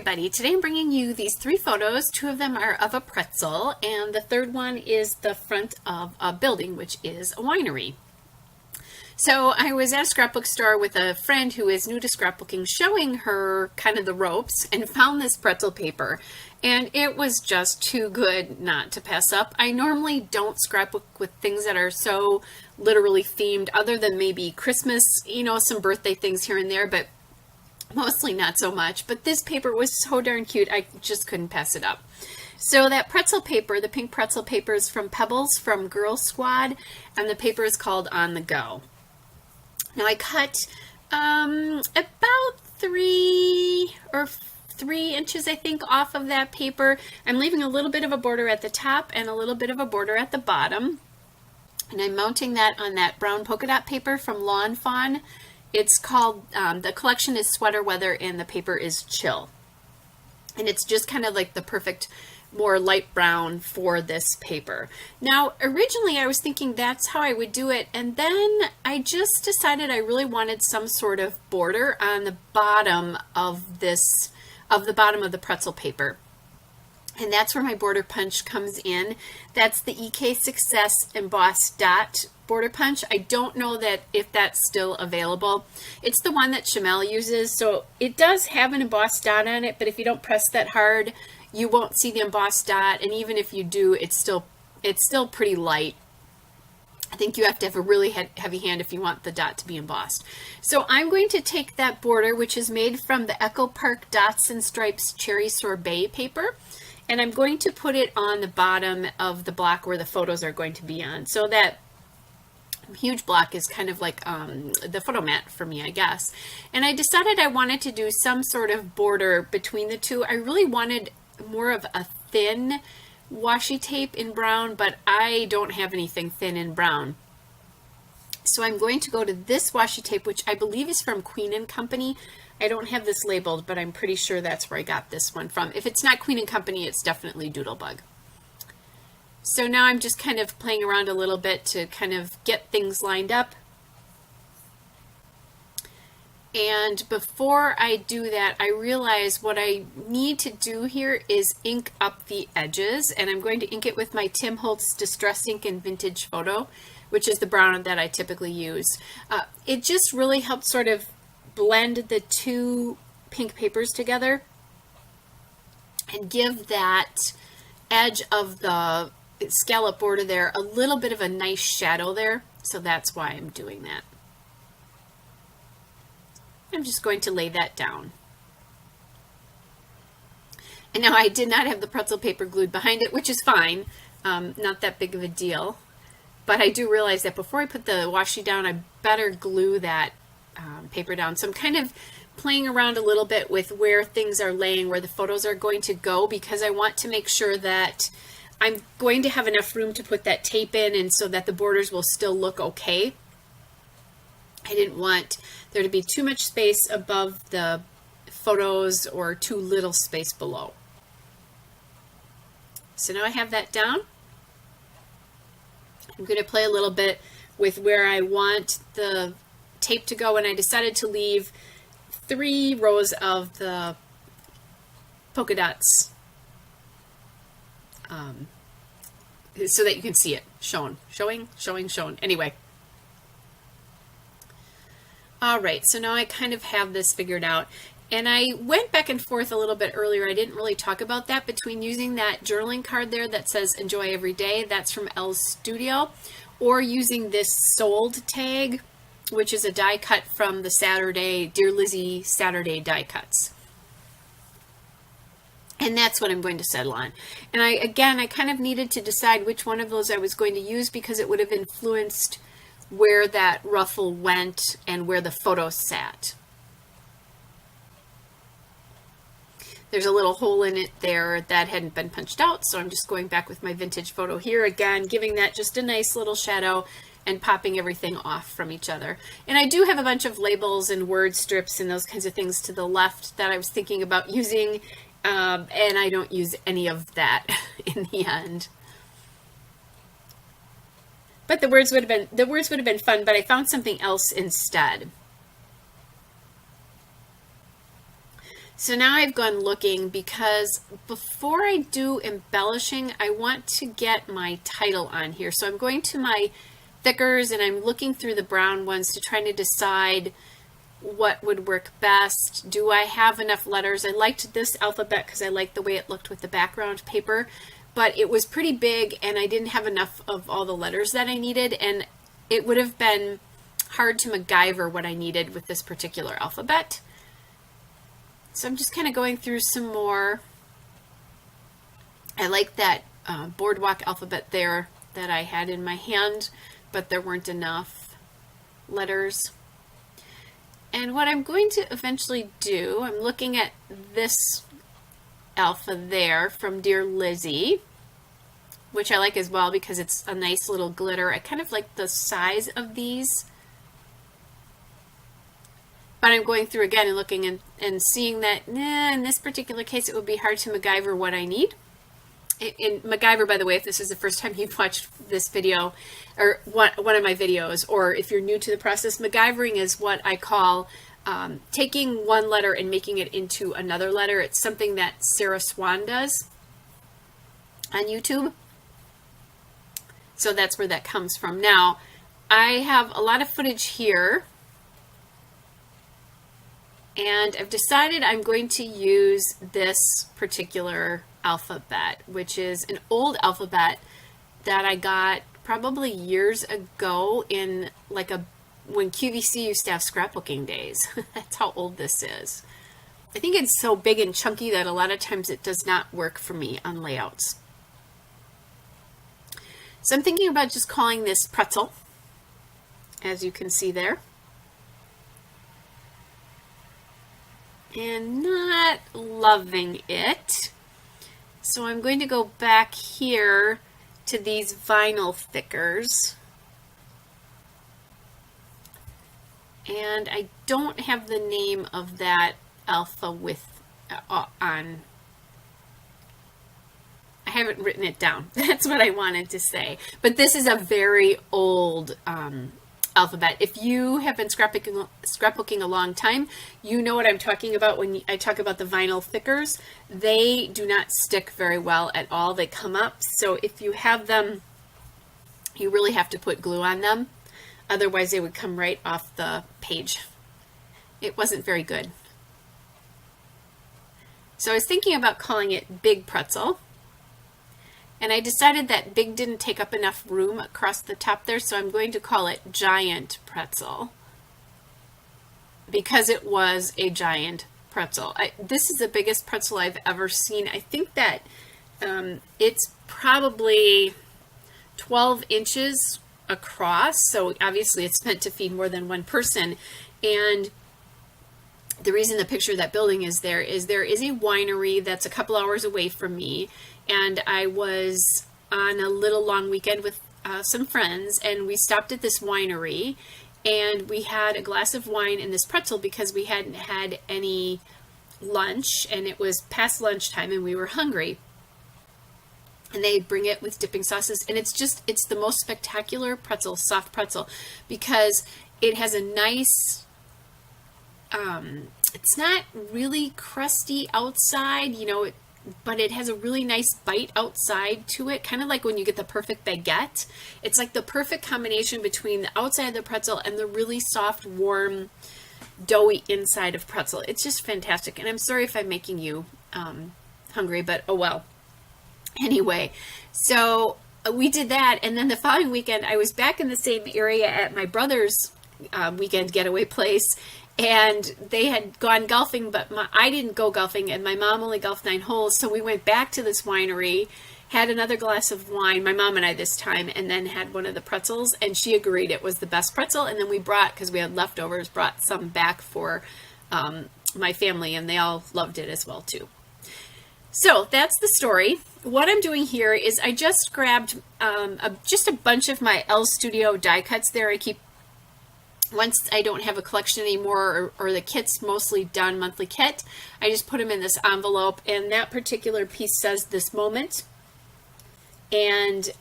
everybody. Today I'm bringing you these 3 photos. 2 of them are of a pretzel, and the third one is the front of a building, which is a winery. So I was at a scrapbook store with a friend who is new to scrapbooking, showing her kind of the ropes, and found this pretzel paper. And it was just too good not to pass up. I normally don't scrapbook with things that are so literally themed, other than maybe Christmas, you know, some birthday things here and there, but mostly not so much. But this paper was so darn cute, I just couldn't pass it up. So that pretzel paper, the pink pretzel paper, is from Pebbles from Girl Squad, and the paper is called On the Go. Now I cut about 3 inches, I think, off of that paper. I'm leaving a little bit of a border at the top and a little bit of a border at the bottom. And I'm mounting that on that brown polka dot paper from Lawn Fawn. It's called, the collection is Sweater Weather, and the paper is Chill. And it's just kind of like the perfect, more light brown for this paper. Now, originally I was thinking that's how I would do it, and then I just decided I really wanted some sort of border on the bottom of this, the bottom of the pretzel paper. And that's where my border punch comes in. That's the EK Success Embossed Dot border punch. I don't know that if that's still available. It's the one that Chamel uses, so it does have an embossed dot on it, but if you don't press that hard, you won't see the embossed dot, and even if you do, it's still pretty light. I think you have to have a really heavy hand if you want the dot to be embossed. So I'm going to take that border, which is made from the Echo Park Dots and Stripes Cherry Sorbet paper, and I'm going to put it on the bottom of the block where the photos are going to be on. So that huge block is kind of like the photo mat for me, I guess. And I decided I wanted to do some sort of border between the two. I really wanted more of a thin washi tape in brown, but I don't have anything thin in brown. So I'm going to go to this washi tape, which I believe is from Queen & Company. I don't have this labeled, but I'm pretty sure that's where I got this one from. If it's not Queen & Company, it's definitely Doodlebug. So now I'm just kind of playing around a little bit to kind of get things lined up. And before I do that, I realize what I need to do here is ink up the edges, and I'm going to ink it with my Tim Holtz Distress Ink in Vintage Photo, which is the brown that I typically use. It just really helps sort of blend the 2 pink papers together and give that edge of the scallop border there a little bit of a nice shadow there. So that's why I'm doing that. I'm just going to lay that down. And now I did not have the pretzel paper glued behind it, which is fine. Not that big of a deal. But I do realize that before I put the washi down, I better glue that paper down. So I'm kind of playing around a little bit with where things are laying, where the photos are going to go, because I want to make sure that I'm going to have enough room to put that tape in, and so that the borders will still look okay. I didn't want there to be too much space above the photos or too little space below. So now I have that down. I'm going to play a little bit with where I want the tape to go, and I decided to leave 3 rows of the polka dots so that you can see it showing. Anyway. All right, so now I kind of have this figured out. And I went back and forth a little bit earlier. I didn't really talk about that, between using that journaling card there that says Enjoy Every Day, that's from Elle's Studio, or using this Sold tag, which is a die cut from the Saturday, Dear Lizzie Saturday die cuts. And that's what I'm going to settle on. And I kind of needed to decide which one of those I was going to use, because it would have influenced where that ruffle went and where the photo sat. There's a little hole in it there that hadn't been punched out, so I'm just going back with my Vintage Photo here again, giving that just a nice little shadow and popping everything off from each other. And I do have a bunch of labels and word strips and those kinds of things to the left that I was thinking about using, and I don't use any of that in the end. But the words would have been fun, but I found something else instead. So now I've gone looking because before I do embellishing, I want to get my title on here. So I'm going to my thickers and I'm looking through the brown ones to try to decide what would work best. Do I have enough letters? I liked this alphabet because I liked the way it looked with the background paper, but it was pretty big and I didn't have enough of all the letters that I needed, and it would have been hard to MacGyver what I needed with this particular alphabet. So I'm just kind of going through some more. I like that boardwalk alphabet there that I had in my hand, but there weren't enough letters. And what I'm going to eventually do, I'm looking at this alpha there from Dear Lizzie, which I like as well because it's a nice little glitter. I kind of like the size of these. But I'm going through again and looking and seeing that in this particular case it would be hard to MacGyver what I need. In MacGyver, by the way, if this is the first time you've watched this video or one of my videos, or if you're new to the process, MacGyvering is what I call taking one letter and making it into another letter. It's something that Sarah Swan does on YouTube. So that's where that comes from. Now, I have a lot of footage here. And I've decided I'm going to use this particular alphabet, which is an old alphabet that I got probably years ago in like when QVC used to have scrapbooking days. That's how old this is. I think it's so big and chunky that a lot of times it does not work for me on layouts. So I'm thinking about just calling this Pretzel, as you can see there. And not loving it. So I'm going to go back here to these vinyl thickers. And I don't have the name of that alpha with on. I haven't written it down. That's what I wanted to say. But this is a very old alphabet. If you have been scrapbooking a long time, you know what I'm talking about when I talk about the vinyl thickers. They do not stick very well at all. They come up. So if you have them, you really have to put glue on them. Otherwise, they would come right off the page. It wasn't very good. So I was thinking about calling it Big Pretzel. And I decided that big didn't take up enough room across the top there, so I'm going to call it Giant Pretzel because it was a giant pretzel. This is the biggest pretzel I've ever seen. I think that it's probably 12 inches across, so obviously it's meant to feed more than one person. And the reason the picture of that building is there is a winery that's a couple hours away from me, and I was on a little long weekend with some friends, and we stopped at this winery, and we had a glass of wine and this pretzel because we hadn't had any lunch, and it was past lunchtime, and we were hungry. And they bring it with dipping sauces, and it's the most spectacular pretzel, soft pretzel, because it has a nice, it's not really crusty outside, you know, but it has a really nice bite outside to it, kind of like when you get the perfect baguette. It's like the perfect combination between the outside of the pretzel and the really soft, warm, doughy inside of pretzel. It's just fantastic, and I'm sorry if I'm making you hungry, but oh well. Anyway, so we did that, and then the following weekend I was back in the same area at my brother's weekend getaway place, and they had gone golfing, but I didn't go golfing, and my mom only golfed 9 holes, so we went back to this winery, had another glass of wine, my mom and I this time, and then had one of the pretzels, and she agreed it was the best pretzel, and then we brought, because we had leftovers, brought some back for my family, and they all loved it as well too. So that's the story. What I'm doing here is I just grabbed just a bunch of my L Studio die cuts there. I keep, once I don't have a collection anymore, or the kit's mostly done, monthly kit, I just put them in this envelope, and that particular piece says This Moment. And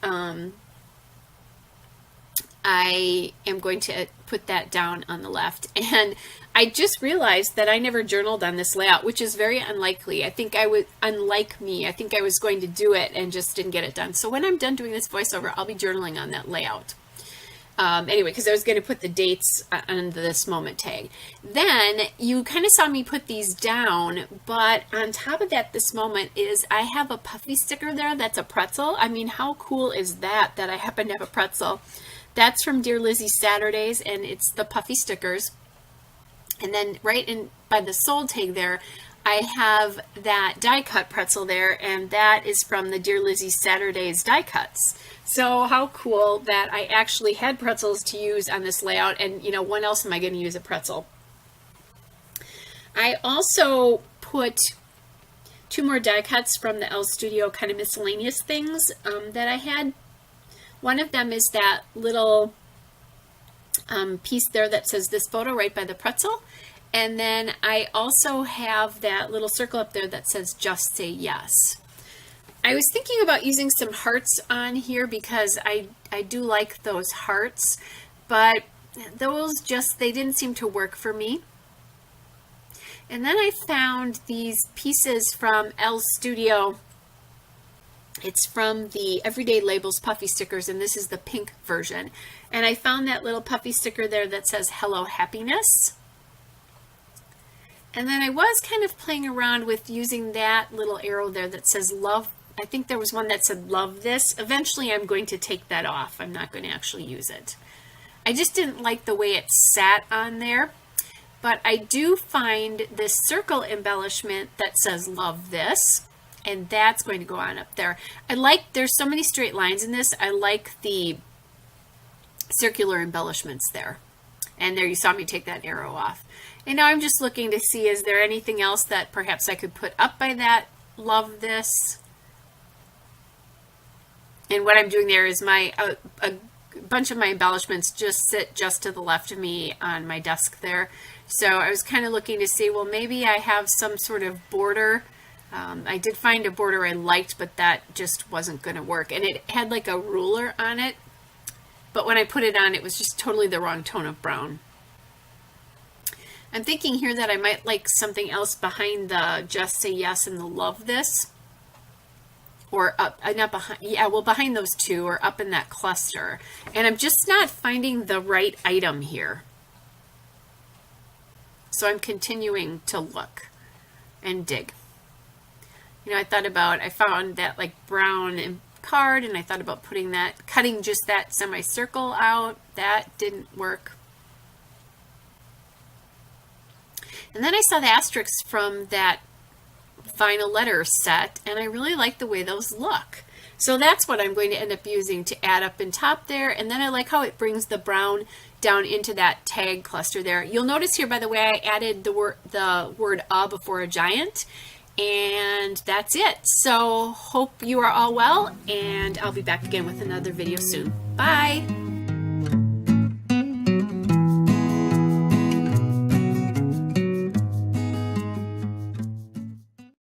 I am going to put that down on the left. And I just realized that I never journaled on this layout, which is very unlikely. I think I would, unlike me, I think I was going to do it and just didn't get it done. So when I'm done doing this voiceover, I'll be journaling on that layout. Anyway, because I was going to put the dates on the this moment tag. Then you kind of saw me put these down, but on top of that, this moment is I have a puffy sticker there that's a pretzel. I mean, how cool is that, that I happen to have a pretzel? That's from Dear Lizzie Saturdays, and it's the puffy stickers. And then right in by the sold tag there, I have that die cut pretzel there, and that is from the Dear Lizzie Saturdays die cuts. So how cool that I actually had pretzels to use on this layout, and you know, when else am I going to use a pretzel? I also put 2 more die cuts from the L Studio kind of miscellaneous things that I had. One of them is that little piece there that says this photo right by the pretzel. And then I also have that little circle up there that says just say yes. I was thinking about using some hearts on here because I do like those hearts, but those just, they didn't seem to work for me. And then I found these pieces from L Studio. It's from the Everyday Labels puffy stickers, and this is the pink version. And I found that little puffy sticker there that says Hello Happiness. And then I was kind of playing around with using that little arrow there that says love. I think there was one that said love this. Eventually I'm going to take that off. I'm not going to actually use it. I just didn't like the way it sat on there. But I do find this circle embellishment that says love this. And that's going to go on up there. I like, there's so many straight lines in this. I like the circular embellishments there. And there you saw me take that arrow off. And now I'm just looking to see, is there anything else that perhaps I could put up by that love this? And what I'm doing there is my a bunch of my embellishments just sit just to the left of me on my desk there. So I was kind of looking to see, well, maybe I have some sort of border. I did find a border I liked, but that just wasn't going to work. And it had like a ruler on it. But when I put it on, it was just totally the wrong tone of brown. I'm thinking here that I might like something else behind the just say yes and the love this. Or up, not behind, yeah, well, behind those two or up in that cluster. And I'm just not finding the right item here. So I'm continuing to look and dig. You know, I found that like brown card, and I thought about putting that, cutting just that semicircle out. That didn't work. And then I saw the asterisks from that vinyl letter set, and I really like the way those look. So that's what I'm going to end up using to add up in top there. And then I like how it brings the brown down into that tag cluster there. You'll notice here, by the way, I added the word before a giant. And that's it. So hope you are all well, and I'll be back again with another video soon. Bye.